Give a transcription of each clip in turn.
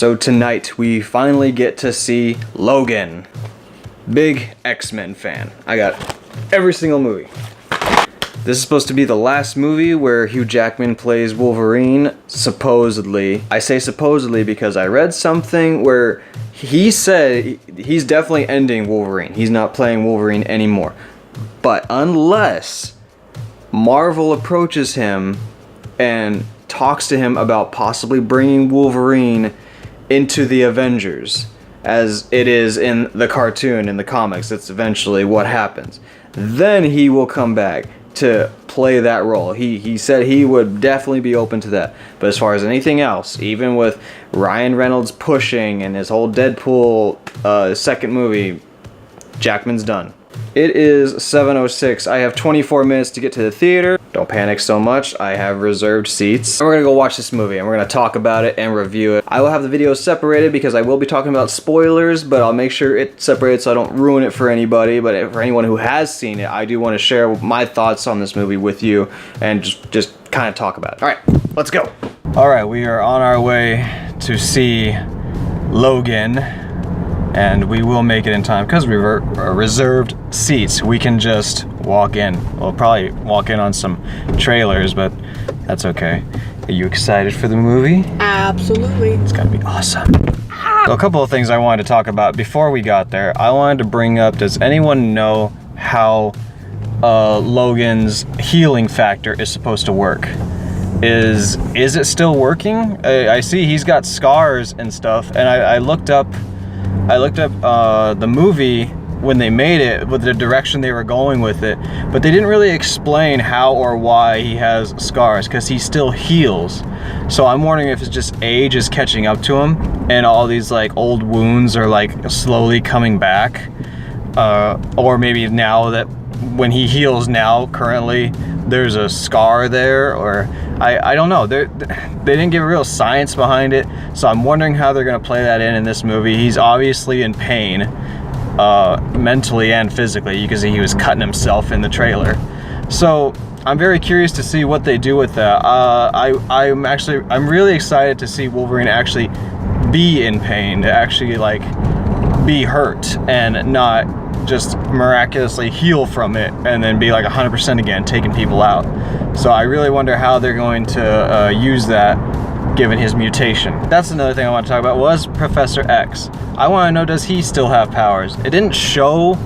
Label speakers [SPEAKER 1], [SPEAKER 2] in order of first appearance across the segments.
[SPEAKER 1] So tonight we finally get to see Logan. Big X-Men fan. I got every single movie. This is supposed to be the last movie where Hugh Jackman plays Wolverine, supposedly. I say supposedly because I read something where he said he's definitely ending Wolverine. He's not playing Wolverine anymore. But unless Marvel approaches him and talks to him about possibly bringing Wolverine into the Avengers, as it is in the cartoon, in the comics, that's eventually what happens, then he will come back to play that role. He said he would definitely be open to that. But as far as anything else, even with Ryan Reynolds pushing and his whole Deadpool second movie, Jackman's done. It is 7:06. I have 24 minutes to get to the theater. Don't panic so much. I have reserved seats. And we're gonna go watch this movie and we're gonna talk about it and review it. I will have the videos separated because I will be talking about spoilers, but I'll make sure it's separated so I don't ruin it for anybody. But for anyone who has seen it, I do want to share my thoughts on this movie with you and just kind of talk about it. All right, let's go. All right, we are on our way to see Logan. And we will make it in time because we were reserved seats. We can just walk in. We'll probably walk in on some trailers, but that's okay. Are you excited for the movie?
[SPEAKER 2] Absolutely.
[SPEAKER 1] It's gonna be awesome. So a couple of things I wanted to talk about before we got there. I wanted to bring up, does anyone know how Logan's healing factor is supposed to work? Is it still working? I see he's got scars and stuff, and I looked up the movie when they made it, with the direction they were going with it, but they didn't really explain how or why he has scars, because he still heals. So I'm wondering if it's just age is catching up to him and all these like old wounds are like slowly coming back, or maybe now that when he heals now currently there's a scar there, or I don't know. They didn't give real science behind it, so I'm wondering how they're gonna play that in this movie. He's obviously in pain, mentally and physically. You can see he was cutting himself in the trailer. So I'm very curious to see what they do with that. I'm really excited to see Wolverine actually be in pain, to actually like be hurt and not just miraculously heal from it and then be like 100% again, taking people out. So I really wonder how they're going to use that given his mutation. That's another thing I want to talk about, was Professor X. I want to know, does he still have powers? It didn't show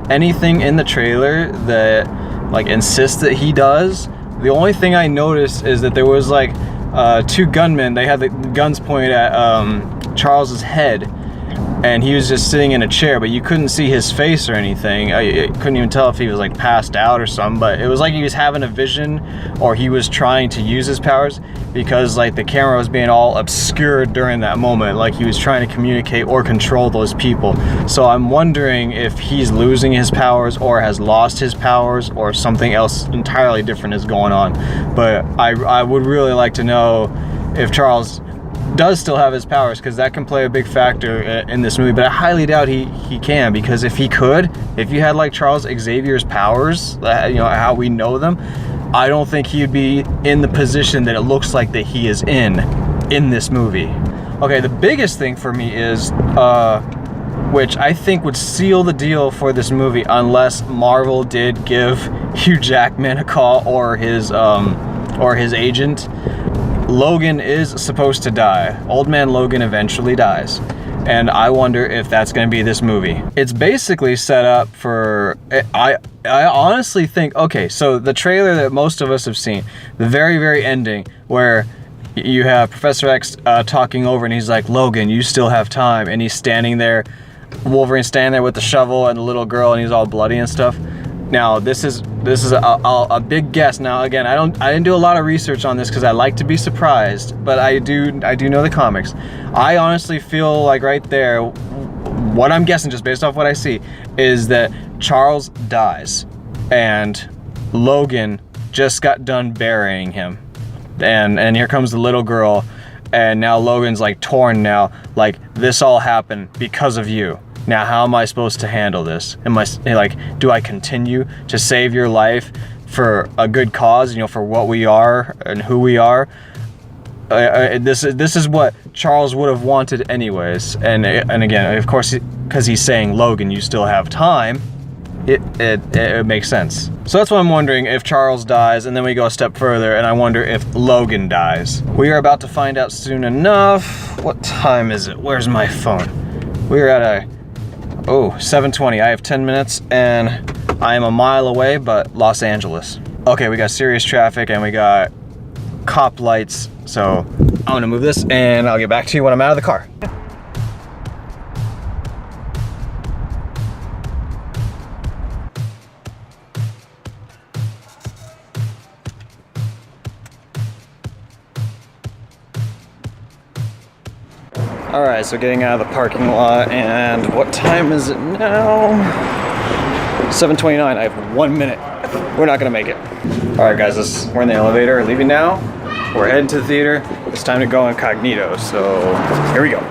[SPEAKER 1] anything in the trailer that like insists that he does. The only thing I noticed is that there was like two gunmen. They had the guns pointed at Charles's head, and he was just sitting in a chair, but you couldn't see his face or anything. I couldn't even tell if he was like passed out or something, but it was like he was having a vision, or he was trying to use his powers, because like the camera was being all obscured during that moment, like he was trying to communicate or control those people. So I'm wondering if he's losing his powers or has lost his powers, or something else entirely different is going on. But I would really like to know if Charles does still have his powers, because that can play a big factor in this movie. But I highly doubt he can, because if he could, if you had like Charles Xavier's powers, you know, how we know them, I don't think he'd be in the position that it looks like that he is in this movie. Okay, the biggest thing for me is, which I think would seal the deal for this movie, unless Marvel did give Hugh Jackman a call or his agent. Logan is supposed to die. Old man Logan eventually dies. And I wonder if that's going to be this movie. It's basically set up for, I honestly think, okay, so the trailer that most of us have seen, the very, very ending, where you have Professor X talking over, and he's like, Logan, you still have time. And he's standing there, Wolverine's standing there with the shovel and the little girl, and he's all bloody and stuff. Now, this is a big guess. Now, again, I didn't do a lot of research on this because I like to be surprised, but I do know the comics. I honestly feel like right there, what I'm guessing just based off what I see, is that Charles dies and Logan just got done burying him, and here comes the little girl, and now Logan's like torn now, like this all happened because of you. Now, how am I supposed to handle this? Am I like, do I continue to save your life for a good cause, you know, for what we are and who we are? This is what Charles would have wanted anyways. And again, of course, because he's saying, Logan, you still have time. It makes sense. So that's why I'm wondering if Charles dies, and then we go a step further, and I wonder if Logan dies. We are about to find out soon enough. What time is it? Where's my phone? We are at 7:20. I have 10 minutes, and I am a mile away, but Los Angeles. Okay, we got serious traffic, and we got cop lights, so I'm gonna move this, and I'll get back to you when I'm out of the car. All right, so getting out of the parking lot, and what time is it now? 7:29, I have 1 minute. We're not gonna make it. All right, guys, we're in the elevator, leaving now. We're heading to the theater. It's time to go incognito, so here we go.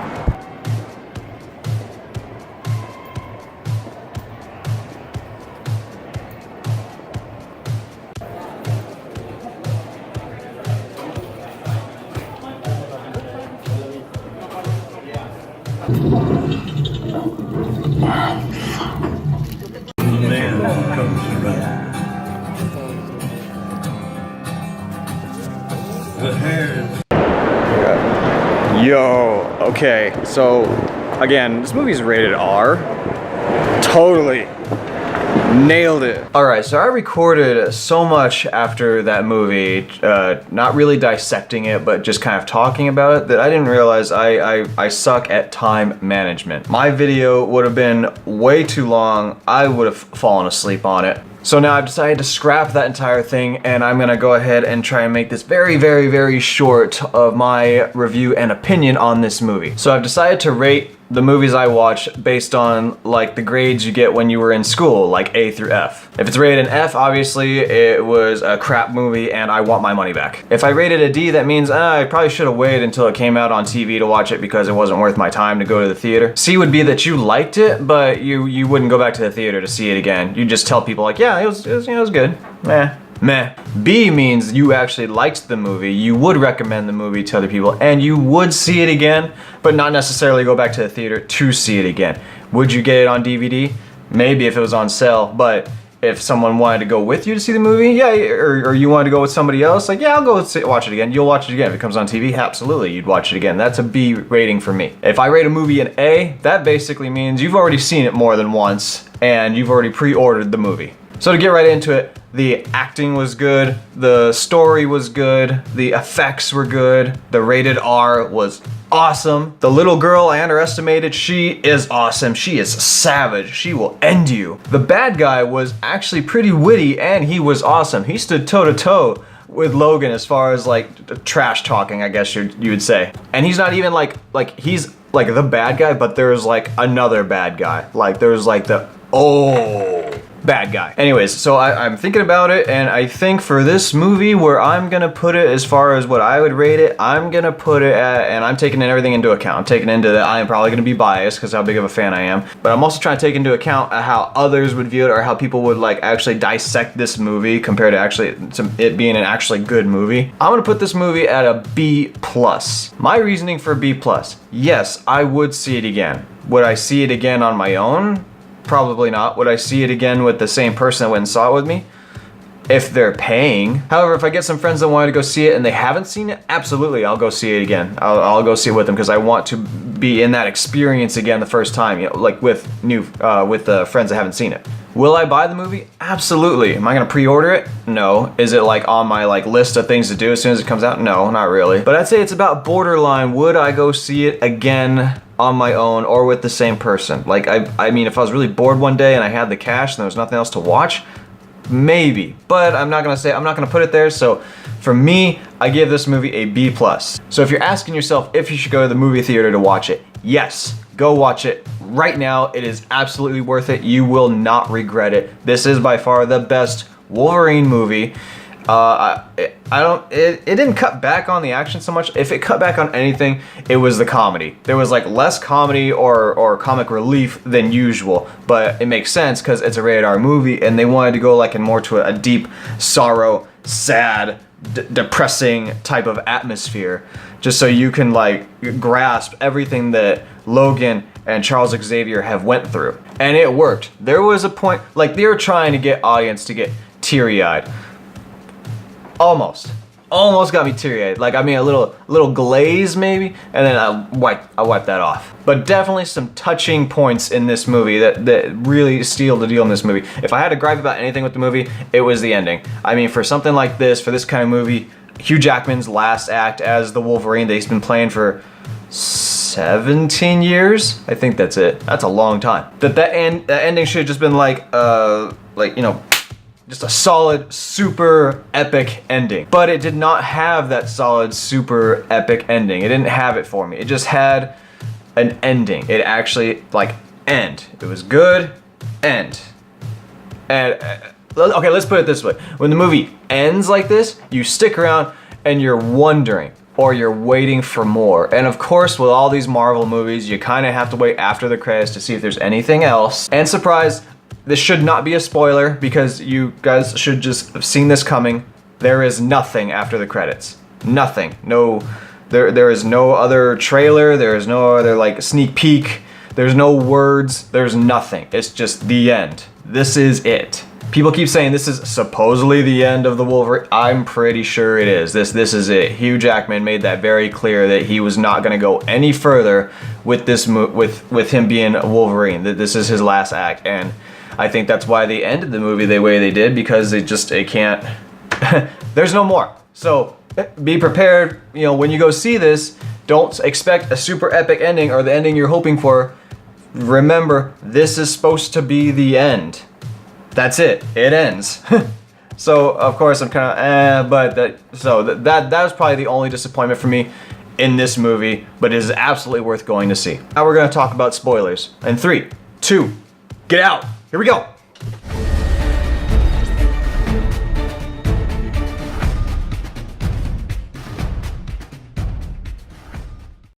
[SPEAKER 1] Yo, okay, so again, this movie's rated R. Totally nailed it. All right, so I recorded so much after that movie, not really dissecting it, but just kind of talking about it, that I didn't realize I suck at time management. My video would have been way too long. I would have fallen asleep on it. So now I've decided to scrap that entire thing, and I'm gonna go ahead and try and make this very, very, very short of my review and opinion on this movie. So I've decided to rate the movies I watch based on like the grades you get when you were in school, like A through F. If it's rated an F, obviously it was a crap movie and I want my money back. If I rated a D, that means I probably should have waited until it came out on TV to watch it because it wasn't worth my time to go to the theater. C would be that you liked it, but you wouldn't go back to the theater to see it again. You'd just tell people like, yeah, it was good. Meh. B means you actually liked the movie, you would recommend the movie to other people, and you would see it again, but not necessarily go back to the theater to see it again. Would you get it on DVD? Maybe if it was on sale, but if someone wanted to go with you to see the movie, yeah, or you wanted to go with somebody else, like, yeah, I'll go watch it again. You'll watch it again. If it comes on TV, absolutely, you'd watch it again. That's a B rating for me. If I rate a movie an A, that basically means you've already seen it more than once, and you've already pre-ordered the movie. So to get right into it, the acting was good, the story was good, the effects were good, the rated R was awesome. The little girl I underestimated, she is awesome. She is savage. She will end you. The bad guy was actually pretty witty and he was awesome. He stood toe to toe with Logan as far as like trash talking, I guess you would say. And he's not even like he's like the bad guy, but there's like another bad guy. Like there's like the bad guy. Anyways, so I'm thinking about it, and I think for this movie, where I'm gonna put it as far as what I would rate it, I'm gonna put it at, and I'm taking everything into account. I'm taking into that I am probably gonna be biased because how big of a fan I am, but I'm also trying to take into account how others would view it or how people would like actually dissect this movie compared to actually it being an actually good movie. I'm gonna put this movie at a B+. My reasoning for B+, yes, I would see it again. Would I see it again on my own? Probably not. Would I see it again with the same person that went and saw it with me? If they're paying. However, if I get some friends that wanted to go see it and they haven't seen it, absolutely, I'll go see it again. I'll go see it with them because I want to be in that experience again the first time, you know, like with friends that haven't seen it. Will I buy the movie? Absolutely. Am I gonna pre-order it? No. Is it like on my like list of things to do as soon as it comes out? No, not really. But I'd say it's about borderline. Would I go see it again on my own or with the same person? Like, I mean, if I was really bored one day and I had the cash and there was nothing else to watch, maybe. But I'm not gonna put it there. So for me, I give this movie a B+. So if you're asking yourself if you should go to the movie theater to watch it, yes, go watch it right now. It is absolutely worth it. You will not regret it. This is by far the best Wolverine movie. It didn't cut back on the action so much. If it cut back on anything, it was the comedy. There was like less comedy or comic relief than usual, but it makes sense because it's a rated R movie and they wanted to go like in more to a deep sorrow sad, depressing type of atmosphere, just so you can like grasp everything that Logan and Charles Xavier have went through. And it worked. There was a point, like they were trying to get audience to get teary-eyed. Almost got me teary-eyed. Like, I mean, a little glaze maybe, and then I wiped that off. But definitely some touching points in this movie that really seal the deal in this movie. If I had to gripe about anything with the movie, it was the ending. I mean, for something like this, for this kind of movie, Hugh Jackman's last act as the Wolverine that he's been playing for 17 years? I think that's it. That's a long time. That ending should have just been like, you know, just a solid, super epic ending. But it did not have that solid, super epic ending. It didn't have it for me. It just had an ending. It actually, like, end. It was good, end. And, okay, let's put it this way. When the movie ends like this, you stick around and you're wondering, or you're waiting for more. And of course, with all these Marvel movies, you kind of have to wait after the credits to see if there's anything else. And surprise, this should not be a spoiler because you guys should just have seen this coming. There is nothing after the credits. Nothing. No, there is no other trailer. There is no other like sneak peek. There's no words. There's nothing. It's just the end. This is it. People keep saying this is supposedly the end of the Wolverine. I'm pretty sure it is. This is it. Hugh Jackman made that very clear that he was not going to go any further with this with him being Wolverine. That this is his last act, and I think that's why they ended the movie the way they did, because it can't. There's no more. So be prepared. You know, when you go see this, don't expect a super epic ending or the ending you're hoping for. Remember, this is supposed to be the end. That's it. It ends. So of course I'm kind of but that was probably the only disappointment for me in this movie, but it is absolutely worth going to see. Now we're going to talk about spoilers. In 3, 2, get out. Here we go.